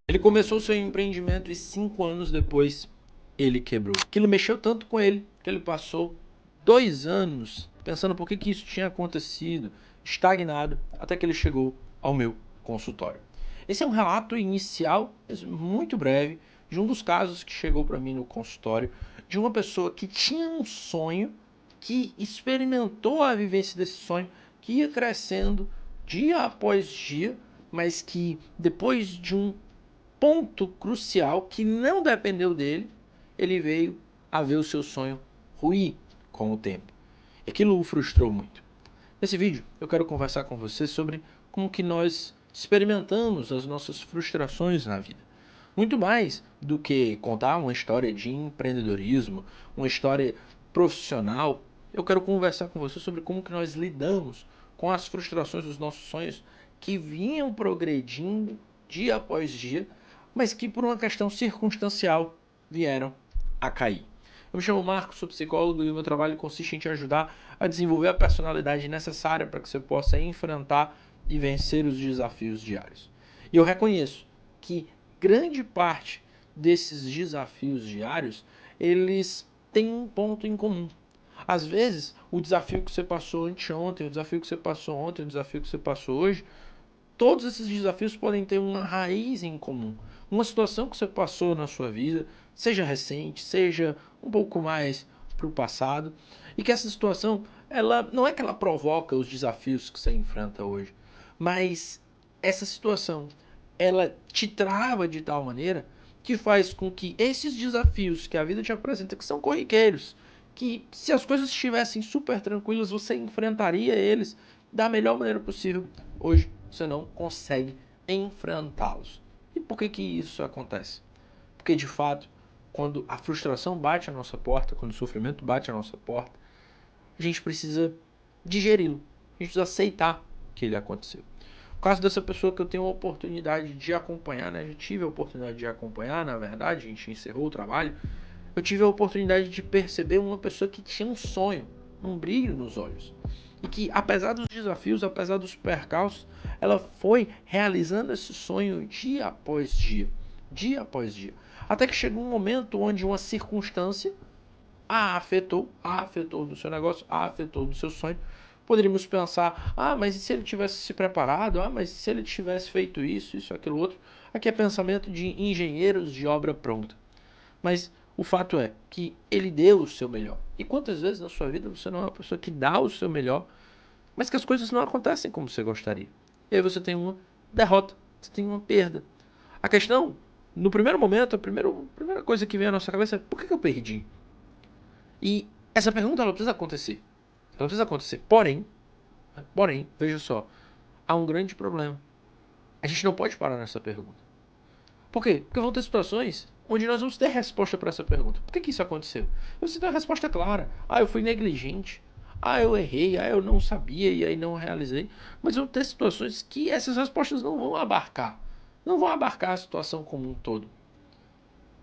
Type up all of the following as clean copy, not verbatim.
Ele começou seu empreendimento e 5 anos depois ele quebrou. Aquilo mexeu tanto com ele que ele passou 2 anos pensando por que isso tinha acontecido, estagnado, até que ele chegou ao meu consultório. Esse é um relato inicial, muito breve, de um dos casos que chegou para mim no consultório, de uma pessoa que tinha um sonho, que experimentou a vivência desse sonho, que ia crescendo dia após dia, mas que depois de um ponto crucial que não dependeu dele, ele veio a ver o seu sonho ruir com o tempo. E aquilo o frustrou muito. Nesse vídeo eu quero conversar com você sobre como que nós experimentamos as nossas frustrações na vida. Muito mais do que contar uma história de empreendedorismo, uma história profissional, eu quero conversar com você sobre como que nós lidamos com as frustrações dos nossos sonhos que vinham progredindo dia após dia, mas que por uma questão circunstancial vieram a cair. Eu me chamo Marcos, sou psicólogo e o meu trabalho consiste em te ajudar a desenvolver a personalidade necessária para que você possa enfrentar e vencer os desafios diários. E eu reconheço que grande parte desses desafios diários, eles têm um ponto em comum. Às vezes, o desafio que você passou anteontem, o desafio que você passou ontem, o desafio que você passou hoje, todos esses desafios podem ter uma raiz em comum. Uma situação que você passou na sua vida, seja recente, seja um pouco mais para o passado, e que essa situação, ela não é que ela provoca os desafios que você enfrenta hoje, mas essa situação, ela te trava de tal maneira que faz com que esses desafios que a vida te apresenta, que são corriqueiros, que se as coisas estivessem super tranquilas, você enfrentaria eles da melhor maneira possível. Hoje você não consegue enfrentá-los. E por que isso acontece? Porque de fato, quando a frustração bate à nossa porta, quando o sofrimento bate à nossa porta, a gente precisa digeri-lo. A gente precisa aceitar que ele aconteceu. No caso dessa pessoa que eu tenho a oportunidade de acompanhar, né? Eu tive a oportunidade de acompanhar, na verdade, a gente encerrou o trabalho. Eu tive a oportunidade de perceber uma pessoa que tinha um sonho, um brilho nos olhos. E que, apesar dos desafios, apesar dos percalços, ela foi realizando esse sonho dia após dia. Dia após dia. Até que chegou um momento onde uma circunstância a afetou no seu negócio, a afetou no seu sonho. Poderíamos pensar, mas e se ele tivesse se preparado? Mas e se ele tivesse feito isso, aquilo, outro? Aqui é pensamento de engenheiros de obra pronta. Mas o fato é que ele deu o seu melhor. E quantas vezes na sua vida você não é uma pessoa que dá o seu melhor, mas que as coisas não acontecem como você gostaria? E aí você tem uma derrota, você tem uma perda. A questão, no primeiro momento, a primeira coisa que vem à nossa cabeça é: por que eu perdi? E essa pergunta ela precisa acontecer. Ela precisa acontecer. Porém, veja só, há um grande problema. A gente não pode parar nessa pergunta. Por quê? Porque vão ter situações onde nós vamos ter resposta para essa pergunta. Por que isso aconteceu? Você tem uma resposta clara. Eu fui negligente. Eu errei. Eu não sabia e aí não realizei. Mas vão ter situações que essas respostas não vão abarcar. Não vão abarcar a situação como um todo.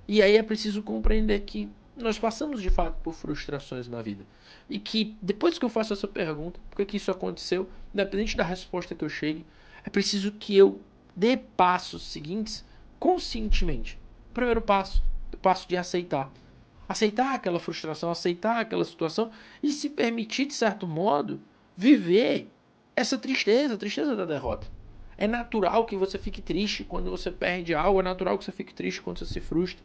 E aí é preciso compreender que nós passamos de fato por frustrações na vida. E que depois que eu faço essa pergunta, por que isso aconteceu, independente da resposta que eu chegue, é preciso que eu dê passos seguintes conscientemente. O primeiro passo, o passo de aceitar. Aceitar aquela frustração, aceitar aquela situação e se permitir, de certo modo, viver essa tristeza, a tristeza da derrota. É natural que você fique triste quando você perde algo, é natural que você fique triste quando você se frustra.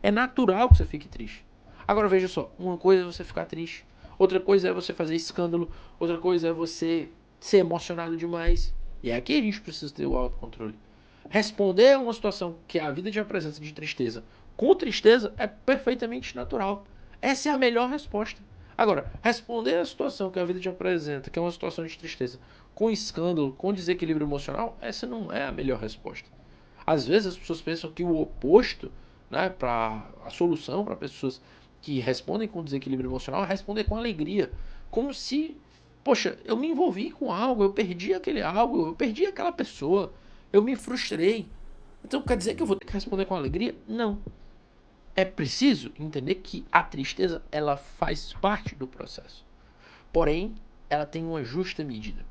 É natural que você fique triste. Agora veja só, uma coisa é você ficar triste, outra coisa é você fazer escândalo, outra coisa é você ser emocionado demais. E é aqui a gente precisa ter o autocontrole. Responder a uma situação que a vida te apresenta de tristeza com tristeza é perfeitamente natural. Essa é a melhor resposta. Agora, responder a situação que a vida te apresenta, que é uma situação de tristeza, com escândalo, com desequilíbrio emocional, essa não é a melhor resposta. Às vezes as pessoas pensam que o oposto, né, para a solução para pessoas que respondem com desequilíbrio emocional é responder com alegria, como se, poxa, eu me envolvi com algo, eu perdi aquele algo, eu perdi aquela pessoa, eu me frustrei. Então quer dizer que eu vou ter que responder com alegria? Não. É preciso entender que a tristeza ela faz parte do processo. Porém, ela tem uma justa medida.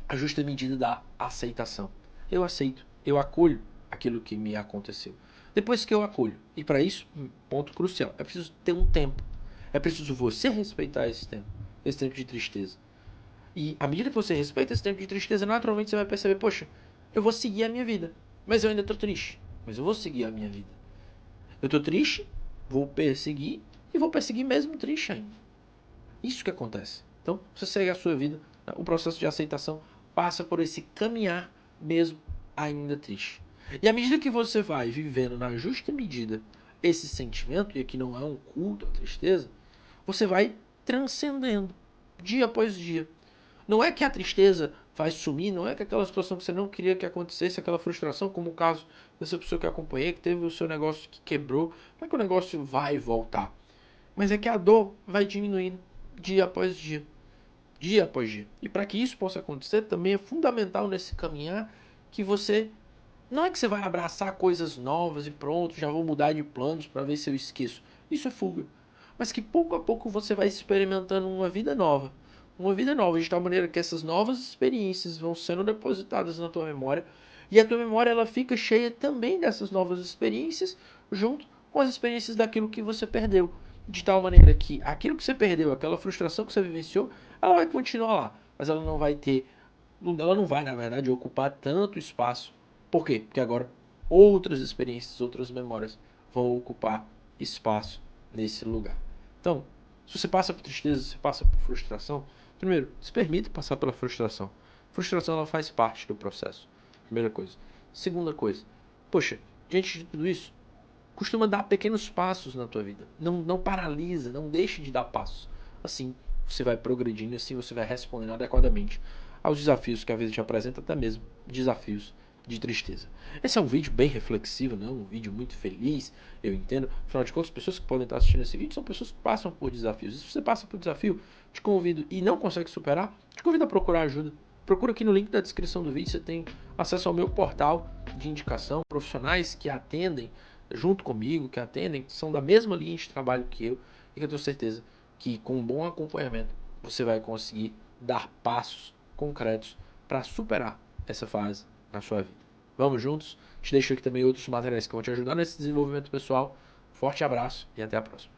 A justa medida da aceitação. Eu aceito, eu acolho aquilo que me aconteceu. Depois que eu acolho. E para isso, ponto crucial, é preciso ter um tempo. É preciso você respeitar esse tempo de tristeza. E à medida que você respeita esse tempo de tristeza, naturalmente você vai perceber, poxa, eu vou seguir a minha vida. Mas eu ainda tô triste. Mas eu vou seguir a minha vida. Eu tô triste, vou perseguir e vou perseguir mesmo triste ainda. Isso que acontece. Então, você segue a sua vida, o processo de aceitação passa por esse caminhar mesmo ainda triste. E à medida que você vai vivendo na justa medida esse sentimento, e aqui não é um culto à tristeza, você vai transcendendo dia após dia. Não é que a tristeza vai sumir, não é que aquela situação que você não queria que acontecesse, aquela frustração, como o caso dessa pessoa que eu acompanhei, que teve o seu negócio que quebrou, não é que o negócio vai voltar, mas é que a dor vai diminuindo dia após dia, dia após dia. E para que isso possa acontecer, também é fundamental nesse caminhar que você, não é que você vai abraçar coisas novas e pronto, já vou mudar de planos para ver se eu esqueço. Isso é fuga. Mas que pouco a pouco você vai experimentando uma vida nova. Uma vida nova, de tal maneira que essas novas experiências vão sendo depositadas na tua memória. E a tua memória ela fica cheia também dessas novas experiências, junto com as experiências daquilo que você perdeu. De tal maneira que aquilo que você perdeu, aquela frustração que você vivenciou, ela vai continuar lá. Mas ela não vai ter, ela não vai, na verdade, ocupar tanto espaço. Por quê? Porque agora outras experiências, outras memórias vão ocupar espaço nesse lugar. Então, se você passa por tristeza, se você passa por frustração, primeiro, se permita passar pela frustração. Frustração ela faz parte do processo. Primeira coisa. Segunda coisa, poxa, diante de tudo isso, costuma dar pequenos passos na tua vida. Não paralisa, não deixe de dar passos. Assim você vai progredindo, assim você vai respondendo adequadamente aos desafios que a vida te apresenta, até mesmo desafios de tristeza. Esse é um vídeo bem reflexivo, não é um vídeo muito feliz, eu entendo. Afinal de contas, as pessoas que podem estar assistindo esse vídeo são pessoas que passam por desafios. E se você passa por desafio, te convido e não consegue superar, te convido a procurar ajuda. Procura aqui no link da descrição do vídeo, você tem acesso ao meu portal de indicação, profissionais que atendem junto comigo, que atendem, são da mesma linha de trabalho que eu, e que eu tenho certeza que com um bom acompanhamento você vai conseguir dar passos concretos para superar essa fase na sua vida. Vamos juntos? Te deixo aqui também outros materiais que vão te ajudar nesse desenvolvimento pessoal. Forte abraço e até a próxima.